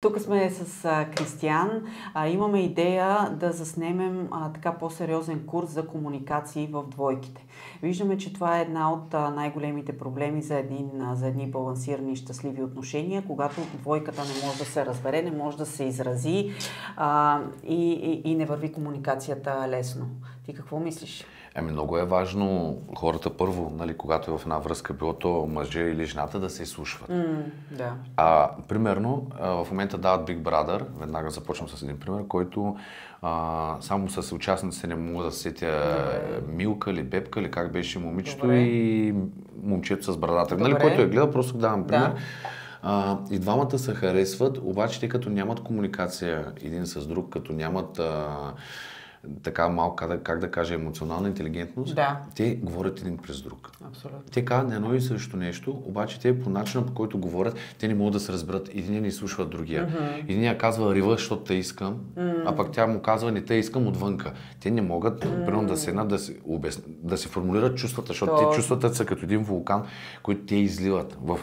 Тук сме с Кристиян. Имаме идея да заснемем така по-сериозен курс за комуникации в двойките. Виждаме, че това е една от най-големите проблеми за едни балансирани и щастливи отношения, когато двойката не може да се разбере, не може да се изрази и не върви комуникацията лесно. Ти какво мислиш? Много е важно хората първо, когато е в една връзка, било то мъжа или жената, да се изслушват. Да. Примерно, в момента дават Big Brother, веднага започвам с един пример, който само с участниците не мога да сетя Милка или Бебка или как беше момичето и момчето с брадата. Който е гледал, просто давам пример. И двамата се харесват, обаче те като нямат комуникация един с друг, като нямат така малко, как да кажа, емоционална интелигентност, те говорят един през друг. Абсолютно. Те казват едно и също нещо, обаче те по начина, по който говорят, те не могат да се разберат. Единия не изслушват другия. Единия казва рива, защото те искам, а пък тя му казва не те искам отвънка. Те не могат примерно да седнат да се формулират чувствата, защото те чувствата са като един вулкан, който те изливат в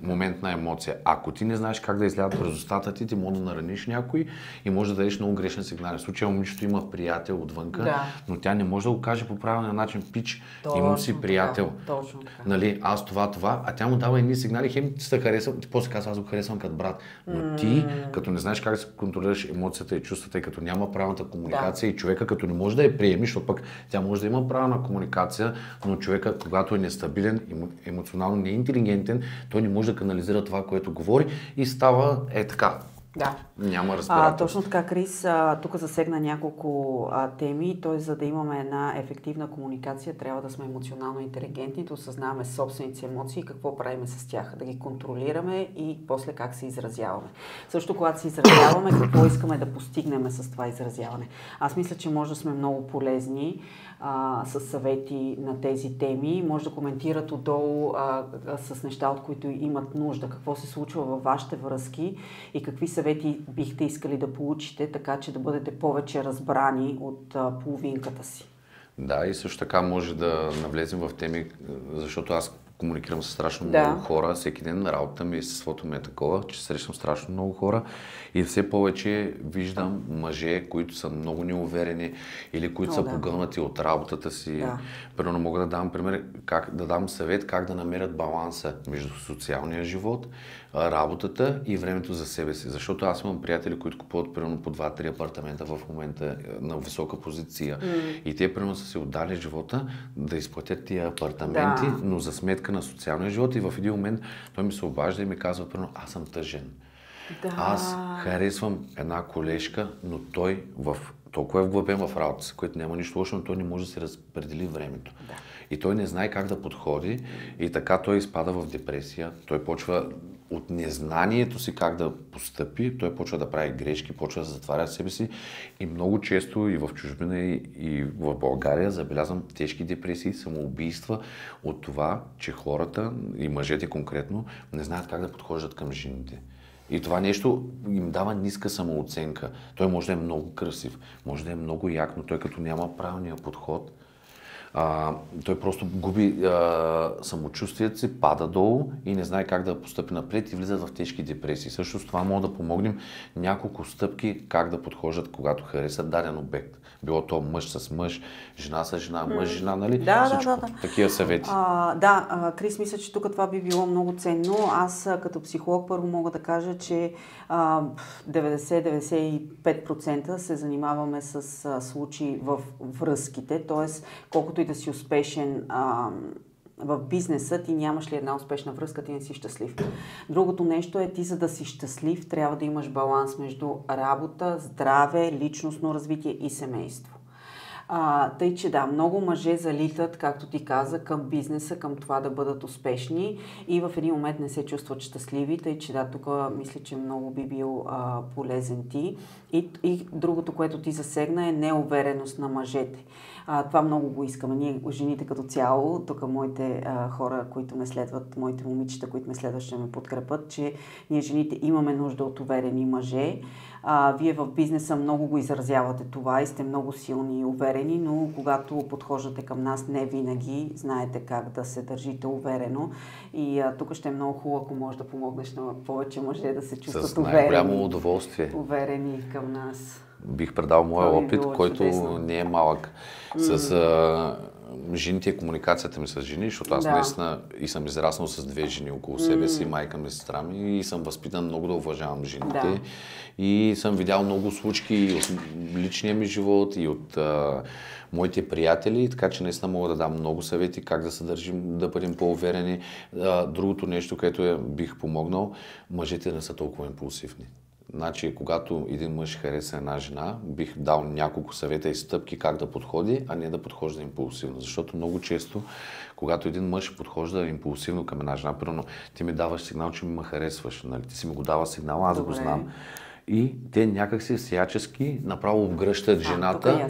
момент на емоция. Ако ти не знаеш как да излядат през устата ти може да нараниш някой и може да дадеш много грешен сигнал. В случая момичето има приятел отвънка, но тя не може да го каже по правилния начин. Пич, имам си приятел. Точно така. Аз това, а тя му дава едни сигнали, хем ти се харесвам, ти после казва, аз го харесвам като брат. Но ти, като не знаеш как да се контролираш емоцията и чувствата, и като няма правилната комуникация и човека, като не може да я приеми, защото пък тя може да има правилна комуникация, но човека, когато е нестабилен, емоционално неинтелигентен, той не може да канализира това, което говори и става така. Да. Няма разбирателство. Точно така, Крис, тук засегна няколко теми. Т.е. за да имаме една ефективна комуникация, трябва да сме емоционално интелигентни, да осъзнаваме собствените емоции и какво правим с тях, да ги контролираме и после как се изразяваме. Също когато се изразяваме, какво искаме да постигнем с това изразяване. Аз мисля, че може да сме много полезни с съвети на тези теми. Може да коментират отдолу с неща, от които имат нужда. Какво се случва във вашите връзки и какви съвети бихте искали да получите, така че да бъдете повече разбрани от половинката си. Да, и също така може да навлезем в теми, защото аз комуникирам с страшно много хора. Всеки ден на работа ми и естеството ми е такова, че срещам страшно много хора и все повече виждам мъже, които са много неуверени или които са погълнати от работата си. Примерно мога да дам пример, да дам съвет как да намерят баланса между социалния живот, работата и времето за себе си. Защото аз имам приятели, които купуват примерно по 2-3 апартамента в момента на висока позиция. И те примерно са се отдали живота да изплатят тия апартаменти, но за сметка на социалния живот и в един момент той ми се обажда и ми казва примерно, аз съм тъжен. Аз харесвам една колежка, но той толкова е вглъбен в работа си, което няма нищо лошо, но той не може да се разпредели времето. И той не знае как да подходи и така той изпада в депресия. Той почва от незнанието си как да постъпи, той почва да прави грешки, почва да затваря себе си и много често и в чужбина и в България забелязвам тежки депресии, самоубийства от това, че хората и мъжете конкретно не знаят как да подхождат към жените. И това нещо им дава ниска самооценка. Той може да е много красив, може да е много як, но той като няма правилния подход, той просто губи самочувствието си, пада долу и не знае как да постъпи напред и влиза в тежки депресии. Също с това мога да помогнем няколко стъпки как да подхождат, когато харесат даден обект. Било то мъж с мъж, жена с жена, мъж, жена, нали? Такива съвети. Крис, мисля, че тук това би било много ценно. Аз като психолог първо мога да кажа, че 90-95% се занимаваме с случаи в връзките, т.е. колкото и да си успешен в бизнеса, ти нямаш ли една успешна връзка, ти не си щастлив. Другото нещо е, ти за да си щастлив, трябва да имаш баланс между работа, здраве, личностно развитие и семейство. Тъй, че много мъже залитат, както ти каза, към бизнеса, към това да бъдат успешни и в един момент не се чувстват щастливи, тъй, че тук мисля, че много би бил полезен ти. И другото, което ти засегна е неувереност на мъжете. Това много го искаме. Ние, жените като цяло, тук моите хора, които ме следват, моите момичета, които ме следват, ще ме подкрепят, че ние жените имаме нужда от уверени мъже. Вие в бизнеса много го изразявате това и сте много силни и уверени уверени, но когато подхождате към нас, не винаги знаете как да се държите уверено. И тук ще е много хубаво, ако можеш да помогнеш на повече мъже да се чувстват уверени. С най-голямо удоволствие. Уверени към нас. Бих предал моя опит, който чудесно. не е малък. С жените и комуникацията ми с жени, защото аз наистина и съм израснал с 2 жени около себе си, майка ми, сестра ми, и съм възпитан много да уважавам жените. Да. И съм видял много случки от личния ми живот и от моите приятели, така че наистина мога да дам много съвети как да се държим, да бъдем по-уверени. Другото нещо, което бих помогнал, мъжете не са толкова импулсивни. Значи, когато един мъж хареса една жена, бих дал няколко съвета и стъпки как да подходи, а не да подхожда импулсивно. Защото много често, когато един мъж подхожда импулсивно към една жена, примерно ти ми даваш сигнал, че ме харесваш, нали? Ти си ми го дава сигнал, аз го знам. И те някакси всячески направо обгръщат жената.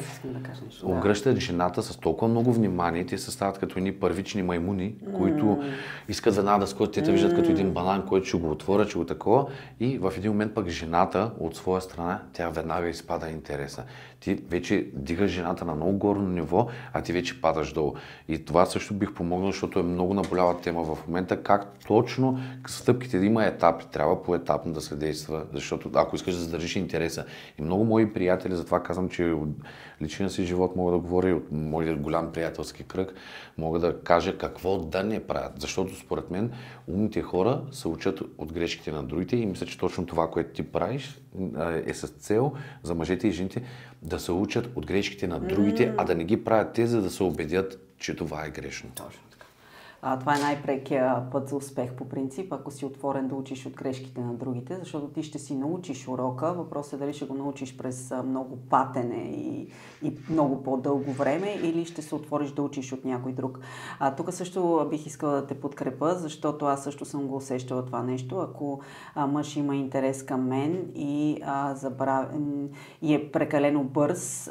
Обгръщат жената с толкова много внимание. Те се стават като едни първични маймуни, които искат веднага да скочат. Те те виждат като един банан, който ще го отворят, ще го такова. И в един момент пък жената от своя страна, тя веднага изпада интереса. Ти вече дигаш жената на много горно ниво, а ти вече падаш долу. И това също бих помогнал, защото е много наболява тема в момента. Как точно стъпките да има етапи. Трябва поетапно да се действа, защото ако искаш да задържиш интереса. И много мои приятели, затова казвам, че от личния си живот мога да говоря и от моя голям приятелски кръг, мога да кажа какво да не правят. Защото според мен умните хора се учат от грешките на другите и мисля, че точно това, което ти правиш, е с цел за мъжете и жените да се учат от грешките на другите, а да не ги правят те, за да се убедят, че това е грешно. Точно така. Това е най-прекия път за успех по принцип, ако си отворен да учиш от грешките на другите, защото ти ще си научиш урока. Въпросът е дали ще го научиш през много патене и много по-дълго време, или ще се отвориш да учиш от някой друг. Тук също бих искала да те подкрепя, защото аз също съм го усещала това нещо. Ако мъж има интерес към мен и е прекалено бърз,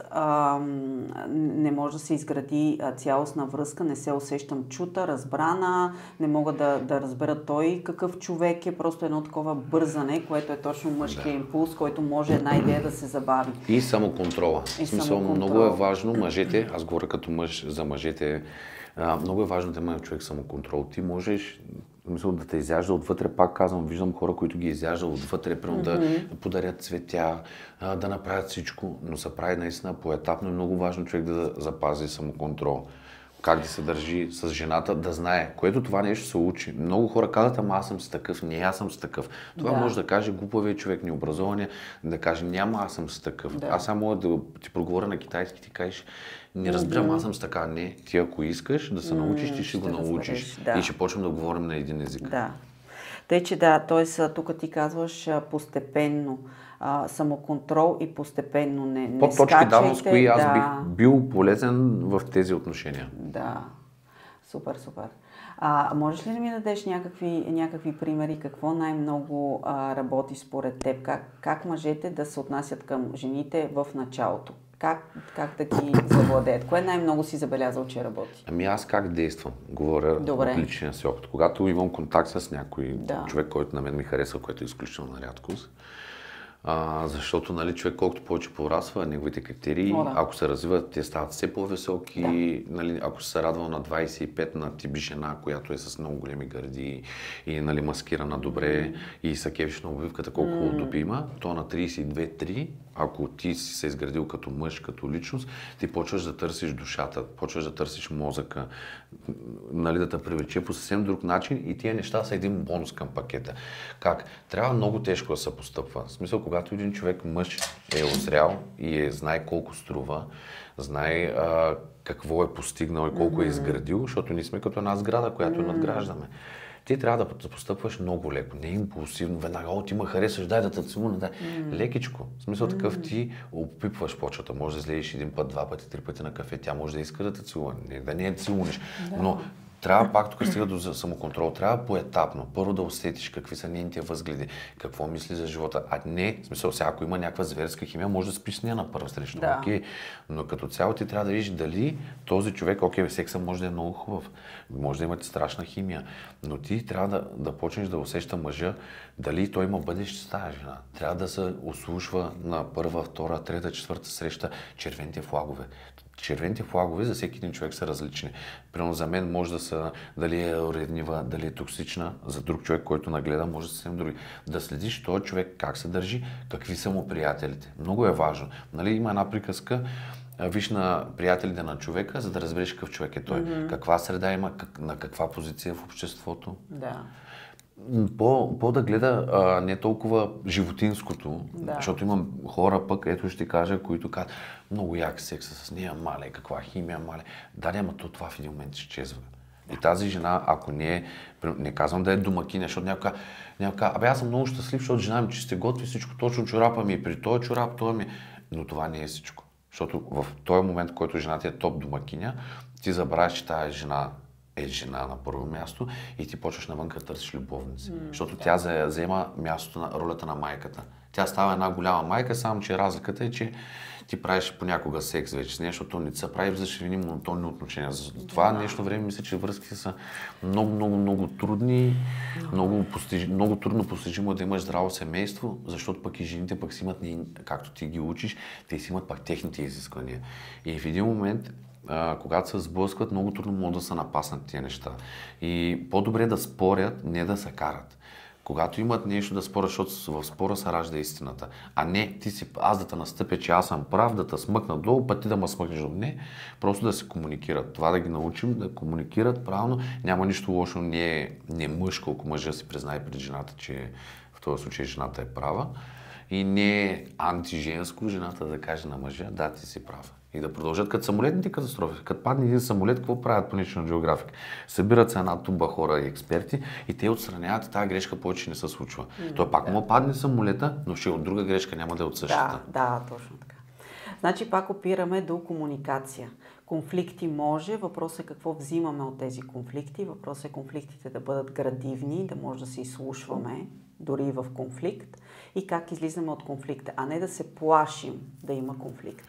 не може да се изгради цялостна връзка, не се усещам чута, разбрана, не мога да разбера той какъв човек е, просто едно такова бързане, което е точно мъжкия импулс, който може една идея да се забави. И самоконтрола. В смисъл, много е важно мъжете, аз говоря като мъж за мъжете, много е важно да има човек самоконтрол. Ти можеш да те изяжда отвътре, пак казвам, виждам хора, които ги изяжда отвътре, примерно да подарят цветя, да направят всичко, но се прави наистина поетапно. Е много важно човек да запази самоконтрол. Как да се държи с жената, да знае. Което това нещо се учи. Много хора казват, ама аз съм си такъв, не аз съм си такъв. Това може да каже глупавия човек, необразования, да каже няма аз съм си такъв. Аз само мога да ти проговоря на китайски, ти кажеш не разбирам, аз съм си така. Не, ти ако искаш да се научиш, ти ще го научиш. И ще почнем да говорим на един език. Да. Тъй, че да, т.е. тук ти казваш постепенно самоконтрол и постепенно не по точки давам, с кои аз бих бил полезен в тези отношения. Да, супер. Можеш ли да ми дадеш някакви примери, какво най-много работи според теб? Как мъжете да се отнасят към жените в началото? Как да ги завладеят? Кое най-много си забелязал, че работи? Ами аз как действам? Говоря от личния си опит. Когато имам контакт с някой човек, който на мен ми харесва, което е изключителна рядкост, защото нали, човек колкото повече порасва, неговите критерии, ако се развиват, те стават все по-високи. Нали, ако се радвал на 25 на тип жена, която е с много големи гърди и нали, маскирана добре и са кефиш на обвивката, колко дуби има, то на 32-3, ако ти си се изградил като мъж, като личност, ти почваш да търсиш душата, почваш да търсиш мозъка, нали, да те привлече по съвсем друг начин и тия неща са един бонус към пакета. Как? Трябва много тежко да се постъпва. В смисъл, когато един човек мъж е озрял и знае колко струва, знае какво е постигнал и колко е изградил, защото ние сме като една сграда, която надграждаме. Ти трябва да постъпваш много леко, не импулсивно, веднага, ти ме харесваш, дай да те целуна, лекичко. В смисъл такъв ти опипваш почвата, може да излезеш един път, 2 пъти, 3 пъти на кафе, тя може да иска да те целуна, да не я целунеш, но трябва пак тук стига до самоконтрол, трябва поетапно. Първо да усетиш какви са нейните възгледи, какво мисли за живота, а не, в смисъл, сега ако има някаква зверска химия, може да спиш с нея на първа среща, но като цяло ти трябва да видиш дали този човек, секса може да е много хубав, може да имате страшна химия, но ти трябва да почнеш да усеща мъжа, дали той има бъдеще с тази жена. Трябва да се ослушва на първа, втора, трета, четвърта среща червените флагове. червените флагове за всеки един човек са различни. Примерно за мен може да са дали е ревнива, дали е токсична, за друг човек, който нагледа, може да са съвсем други. Да следиш този човек как се държи, какви са му приятелите. Много е важно. Нали, има една приказка, виж на приятелите на човека, за да разбереш какъв човек е той. Каква среда има, на каква позиция в обществото. Да. Да гледа не толкова животинското, защото имам хора пък, ето ще ти кажа, които казват много як секса с нея, мале, каква химия, мале. Да, ама това в един момент изчезва. И тази жена, ако не казвам да е домакиня, защото някой казва, аз съм много щастлив, защото жена ми чисти готви всичко, точно чорапа ми при този чорап, той ми. Но това не е всичко. Защото в този момент, в който жената е топ домакиня, ти забравяш, че тази жена е жена на първо място и ти почваш навънка да търсиш любовници. Защото тя заема мястото на ролята на майката. Тя става една голяма майка, само че разликата е, че ти правиш понякога секс вече с нея, защото не се прави, защото ще видим монотонни отношения. За това днешно време мисля, че връзките са много трудни, много трудно постижимо да имаш здраво семейство, защото пък и жените пък си имат, както ти ги учиш, те си имат пък техните изисквания. И в един момент, когато се сблъскват, много трудно могат да се напаснат тия неща. И по-добре да спорят, не да се карат. Когато имат нещо да спорят, защото в спора се ражда истината. А не аз да те настъпя, че аз съм прав, да те смъкна долу, пък ти да ме смъкнеш долу. Не, просто да се комуникират. Това да ги научим, да комуникират правилно. Няма нищо лошо, не е мъжко, ако мъжа си признае пред жената, че в този случай жената е права. И не е антиженско жената да каже на мъжа, да, ти си права. И да продължат като самолетните катастрофи. Като падне един самолет, какво правят по National Geographic? Събират се една туба хора и експерти и те отстраняват и тази грешка повече не се случва. Той пак му падне самолета, но ще от друга грешка, няма да е от същата. Да, точно така. Значи пак опираме до комуникация. Конфликти може, въпросът е какво взимаме от тези конфликти, въпросът е конфликтите да бъдат градивни, да може да се изслушваме дори в конфликт и как излизаме от конфликта, а не да се плашим да има конфликт.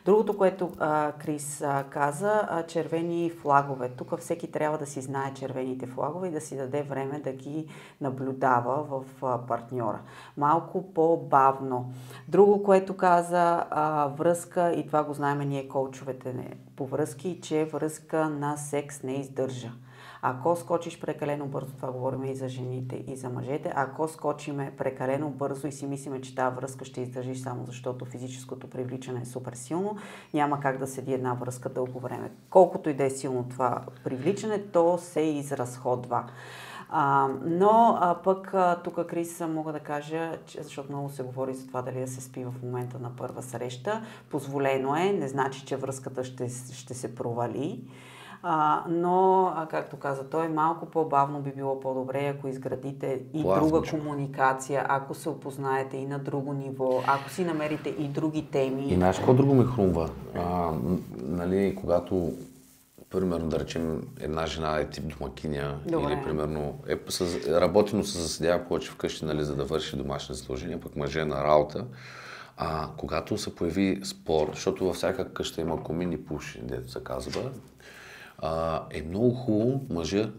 Другото, което Крис каза, червени флагове. Тук всеки трябва да си знае червените флагове и да си даде време да ги наблюдава в партньора. Малко по-бавно. Друго, което каза, връзка, и това го знаем ние коучовете по връзки, че връзка на секс не издържа. Ако скочиш прекалено бързо, това говорим и за жените, и за мъжете, ако скочиме прекалено бързо и си мислиме, че тази връзка ще издържиш само защото физическото привличане е супер силно, няма как да седи една връзка дълго време. Колкото и да е силно това привличане, то се изразходва. Но пък тук, Крис, мога да кажа, защото много се говори за това дали да се спи в момента на първа среща. Позволено е, не значи, че връзката ще се провали. Но, както каза той, малко по-бавно би било по-добре, ако изградите и друга комуникация, ако се опознаете и на друго ниво, ако си намерите и други теми. И знаеш, какво друго ме хрумва? Нали, когато, примерно, да речем, една жена е тип домакиня, или примерно работи, но се заседява повече вкъщи, нали, за да върши домашни задължения, пък мъже е на работа. Когато се появи спор, защото във всяка къща има комин и пуши, дето се казва, е много хубаво мъжа,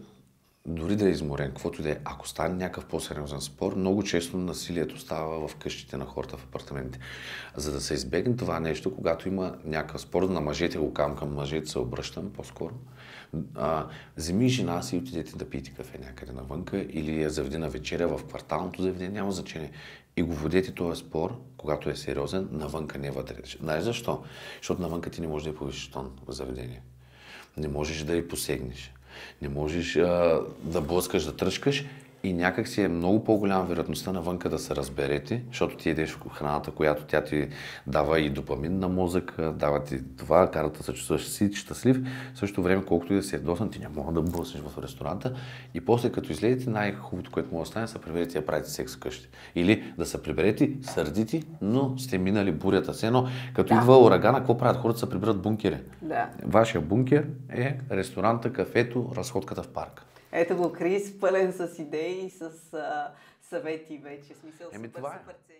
дори да е изморен, каквото и да е, ако стане някакъв по-сериозен спор, много често насилието става в къщите на хората в апартаментите. За да се избегне това нещо, когато има някакъв спор, на мъжете го казвам, към мъжете се обръщам по-скоро, вземи жена си и отидете да пиете кафе някъде навънка или я заведи на вечеря в кварталното заведение, няма значение. И го водете този спор, когато е сериозен, навънка, не вътре. Знаеш защо? Защото навънка ти не можеш да я повишиш тон в заведение. Не можеш да я посегнеш. Не можеш да блъскаш, да тръшкаш и някак си е много по-голяма вероятността навънка да се разберете, защото ти едеш храната, която тя ти дава и допамин на мозъка, дава ти това, кара да се чувстваш си щастлив. В същото време, колкото и да си ядосан, ти няма да блъснеш в ресторанта и после като излезете, най-хубавото, което може да стане, се приберете и да правите секс вкъщи. Или да се приберете, сърдити, но сте минали бурята. Все едно, като идва урагана, какво правят? Хората се прибират бункери. Да. Вашия бункер е ресторанта, кафето, разходката в парка. Ето го, Крис, пълен с идеи, с съвети вече. Смисъл, Това е.